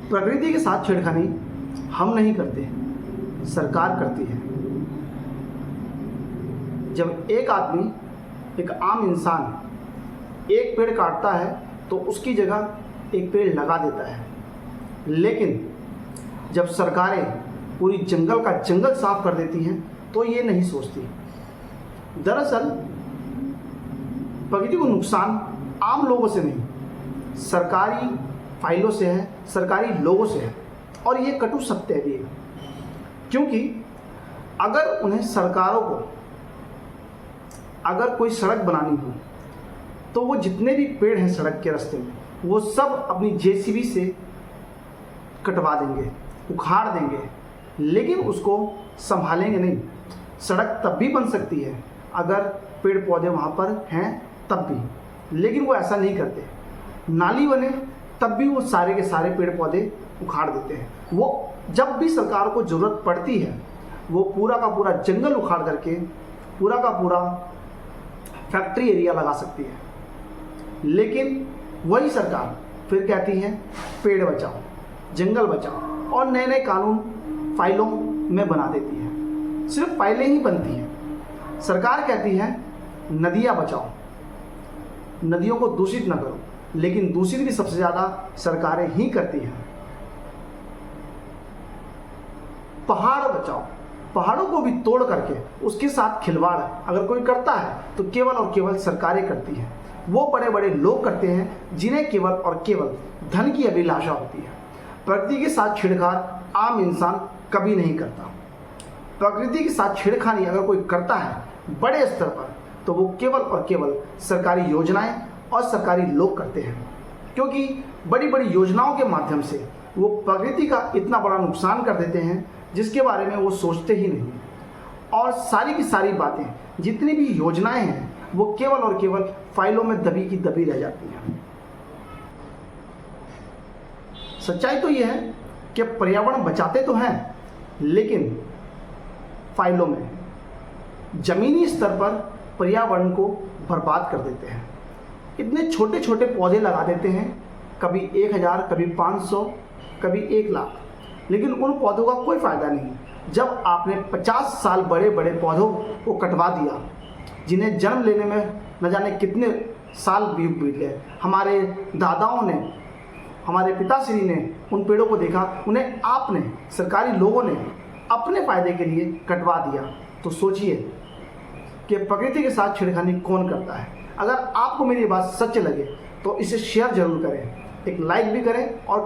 प्रकृति के साथ छेड़खानी हम नहीं करते, सरकार करती है। जब एक आदमी, एक आम इंसान एक पेड़ काटता है तो उसकी जगह एक पेड़ लगा देता है, लेकिन जब सरकारें पूरी जंगल का जंगल साफ कर देती हैं तो ये नहीं सोचती। दरअसल प्रकृति को नुकसान आम लोगों से नहीं, सरकारी फाइलों से है, सरकारी लोगों से है, और ये कटु सत्य भी है। क्योंकि अगर उन्हें सरकारों को अगर कोई सड़क बनानी हो तो वो जितने भी पेड़ हैं सड़क के रास्ते में वो सब अपनी जेसीबी से कटवा देंगे, उखाड़ देंगे, लेकिन उसको संभालेंगे नहीं। सड़क तब भी बन सकती है अगर पेड़ पौधे वहाँ पर हैं तब भी, लेकिन वो ऐसा नहीं करते। नाली बने तब भी वो सारे के सारे पेड़ पौधे उखाड़ देते हैं। वो जब भी सरकार को ज़रूरत पड़ती है वो पूरा का पूरा जंगल उखाड़ करके पूरा का पूरा फैक्ट्री एरिया लगा सकती है, लेकिन वही सरकार फिर कहती है पेड़ बचाओ, जंगल बचाओ, और नए नए कानून फाइलों में बना देती है। सिर्फ फाइलें ही बनती हैं। सरकार कहती है नदियाँ बचाओ, नदियों को दूषित न करो, लेकिन दूषित भी सबसे ज़्यादा सरकारें ही करती हैं। पहाड़ बचाओ, पहाड़ों को भी तोड़ करके उसके साथ खिलवाड़ अगर कोई करता है तो केवल और केवल सरकारें करती हैं। वो बड़े बड़े लोग करते हैं जिन्हें केवल और केवल धन की अभिलाषा होती है। प्रकृति के साथ छेड़छाड़ आम इंसान कभी नहीं करता। प्रकृति के साथ छेड़खानी अगर कोई करता है बड़े स्तर पर तो वो केवल और केवल सरकारी योजनाएं और सरकारी लोग करते हैं, क्योंकि बड़ी बड़ी योजनाओं के माध्यम से वो प्रकृति का इतना बड़ा नुकसान कर देते हैं जिसके बारे में वो सोचते ही नहीं। और सारी की सारी बातें, जितनी भी योजनाएं हैं, वो केवल और केवल फाइलों में दबी की दबी रह जाती हैं। सच्चाई तो ये है कि पर्यावरण बचाते तो हैं, लेकिन फाइलों में जमीनी स्तर पर पर्यावरण को बर्बाद कर देते हैं। इतने छोटे छोटे पौधे लगा देते हैं, कभी 1000, कभी 500, कभी 1 लाख, लेकिन उन पौधों का कोई फ़ायदा नहीं। जब आपने 50 साल बड़े बड़े पौधों को कटवा दिया जिन्हें जन्म लेने में न जाने कितने साल बीत गए, हमारे दादाओं ने, हमारे पिताश्री ने उन पेड़ों को देखा, उन्हें आपने, सरकारी लोगों ने अपने फ़ायदे के लिए कटवा दिया, तो सोचिए कि प्रकृति के साथ छेड़खानी कौन करता है। अगर आपको मेरी बात सच लगे तो इसे शेयर जरूर करें, एक लाइक भी करें और